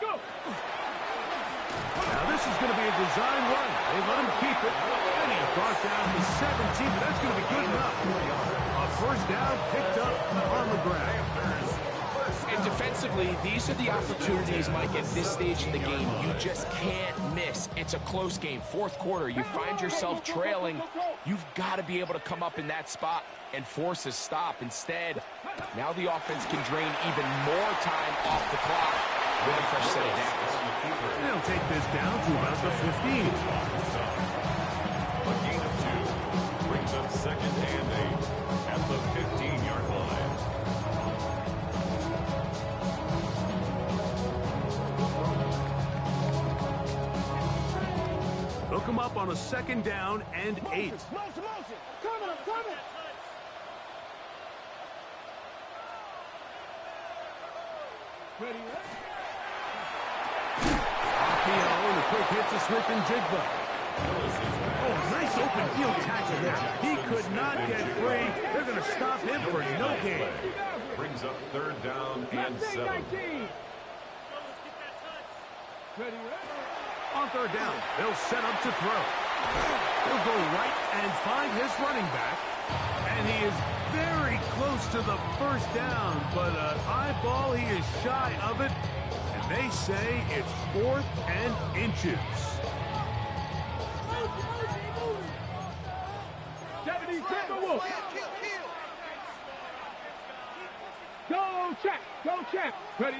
Go! Now this is going to be a design run. They let him keep it. And he brought down to 17, but that's going to be good enough. A first down picked up on the ground. And defensively, these are the opportunities, Mike, at this stage in the game you just can't miss. It's a close game. Fourth quarter, you find yourself trailing. You've got to be able to come up in that spot and force a stop. Instead, now the offense can drain even more time off the clock with a fresh set of downs. They'll take this down to about the 15. A gain of 2 brings up second and 8 at the 15-yard line. They'll come up on a second down and 8. Motion. Coming. Ready? RPO and a quick hit to Smith and Jigba. Oh, nice open field tackle there. He could not get free. They're going to stop him for no gain. Brings up third down and 7. Ready? On third down, they'll set up to throw. He'll go right and find his running back. And he is very close to the first down, but an eyeball, he is shy of it. And they say it's 4th and inches. Deputy Timberwolf. Go check. Ready?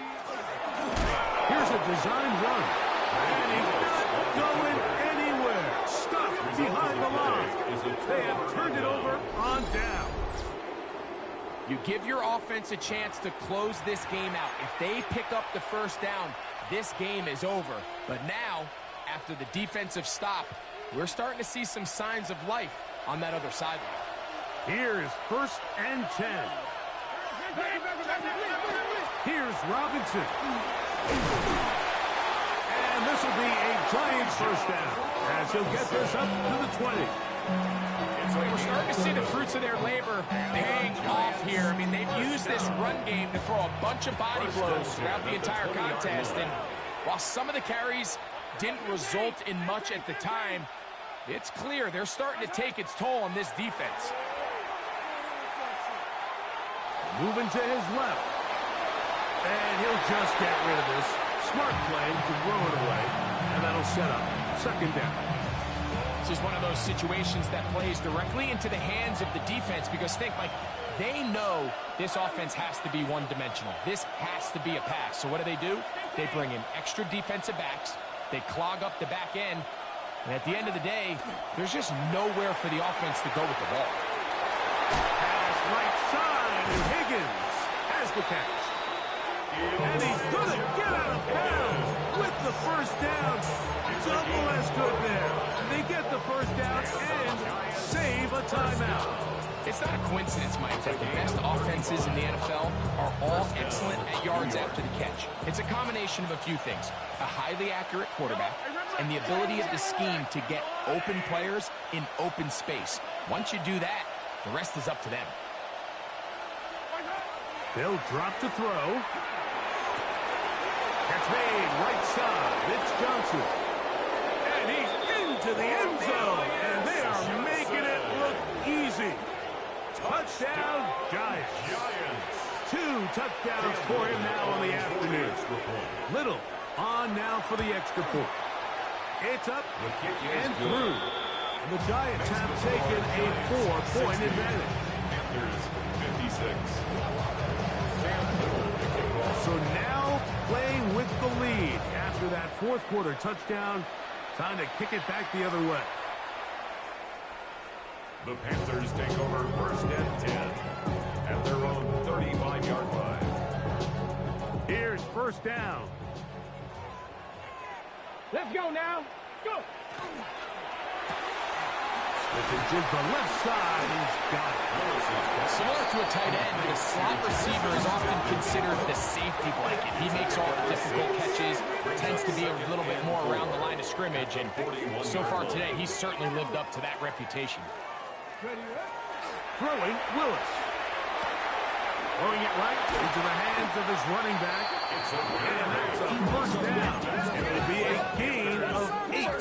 Here's a design run. And he's not going anywhere. Stuffed behind the line. They have turned it over on down. You give your offense a chance to close this game out. If they pick up the first down, this game is over. But now, after the defensive stop, we're starting to see some signs of life on that other sideline. Here's 1st and 10. Here's Robinson. And this will be a Giants first down as he'll get this up to the 20. We're starting to see the fruits of their labor paying off here. I mean, they've used this run game to throw a bunch of body blows throughout the entire contest. And while some of the carries didn't result in much at the time, it's clear they're starting to take its toll on this defense. Moving to his left. And he'll just get rid of this. Smart play to throw it away. And that'll set up second down. This is one of those situations that plays directly into the hands of the defense because think, Mike, they know this offense has to be one-dimensional. This has to be a pass. So what do? They bring in extra defensive backs. They clog up the back end. And at the end of the day, there's just nowhere for the offense to go with the ball. Pass right side, and Higgins has the catch. And he's going to get out of bounds with the first down. Double as good there. They get the first down and save a timeout. It's not a coincidence, Mike, that the best offenses in the NFL are all excellent at yards after the catch. It's a combination of a few things: a highly accurate quarterback and the ability of the scheme to get open players in open space. Once you do that, the rest is up to them. They'll drop to throw. Catch made, right side. It's Johnson. And he's into the end zone. And they are making it look easy. Touchdown, Giants. 2 touchdowns for him now on the afternoon. Little on now for the extra point. It's up and through. And the Giants have taken a 4-point advantage. 56. So now playing with the lead after that fourth quarter touchdown. Time to kick it back the other way. The Panthers take over first and 10 at their own 35-yard line. Here's first down. Let's go now. Go. The left side, he's got it. Similar to a tight end, the slot receiver is often considered the safety blanket. He makes all the difficult catches, tends to be a little bit more around the line of scrimmage, and so far today, he's certainly lived up to that reputation. Throwing, Willis. Throwing it right into the hands of his running back. And that's a first down. It'll be a gain of 8.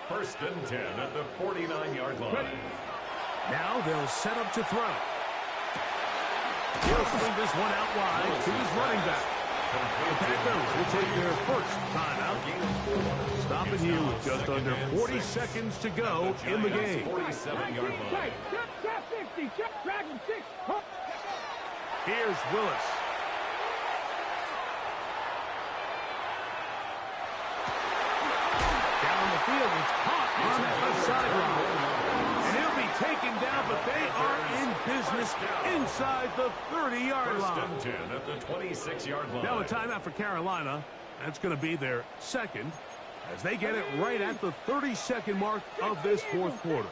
First and 10 at the 49-yard line. Now they'll set up to throw. He'll swing this one out wide to his running back. The Panthers will take their first timeout. Stopping here with just under 40 seconds to go in the game. 47-yard line. Here's Willis. Down the field, it's caught on that left sideline. And he'll be taken down, but they are in business inside the 30-yard line. First and 10 at the 26-yard line. Now a timeout for Carolina. That's going to be their second as they get it right at the 30-second mark of this fourth quarter.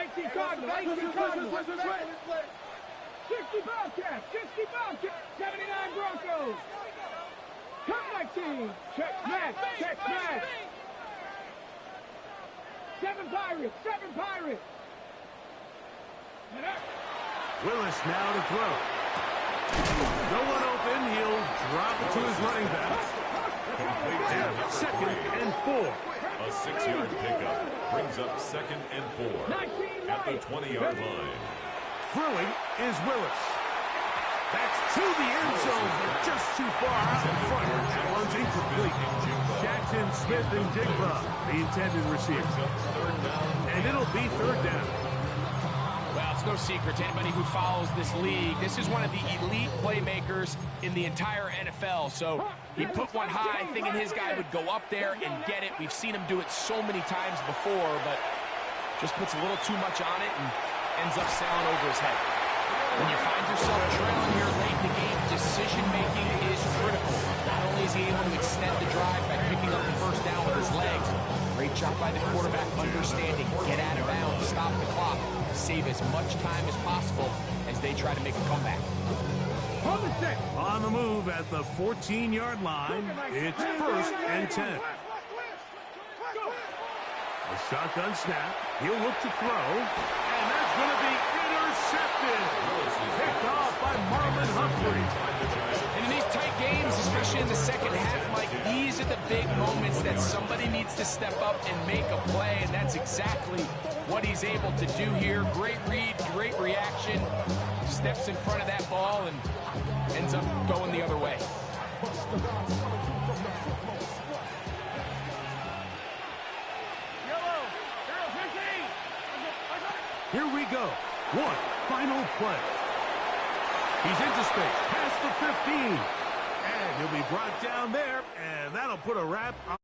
60 Bobcats, 79 Broncos. Come back team. Check smash. 7 Pirates. Willis now to throw. No one open. He'll drop it to his running back. And second and 4. A 6-yard pickup brings up second and 4 at the 20-yard line. Throwing is Willis. That's to the end zone, but just too far out in front. That one's incomplete. Jackson, Smith, and Jigba, the intended receivers. And it'll be third down. Well, it's no secret to anybody who follows this league. This is one of the elite playmakers in the entire NFL. So he put one high, thinking his guy would go up there and get it. We've seen him do it so many times before, but just puts a little too much on it and ends up sailing over his head. When you find yourself trailing here late in the game, decision-making is critical. Not only is he able to extend the drive by picking up the first down with his legs, great job by the quarterback understanding, get out of bounds, stop the clock, save as much time as possible as they try to make a comeback. On the move at the 14-yard line, it's first and 10. A shotgun snap. He'll look to throw. And that's going to be intercepted. Picked off by Marlon Humphrey. And in these tight games, especially in the second half, Mike, these are the big moments that somebody needs to step up and make a play, and that's exactly what he's able to do here. Great read, great reaction. Steps in front of that ball and ends up going the other way. Here we go. One final play. He's into space, past the 15. And he'll be brought down there, and that'll put a wrap on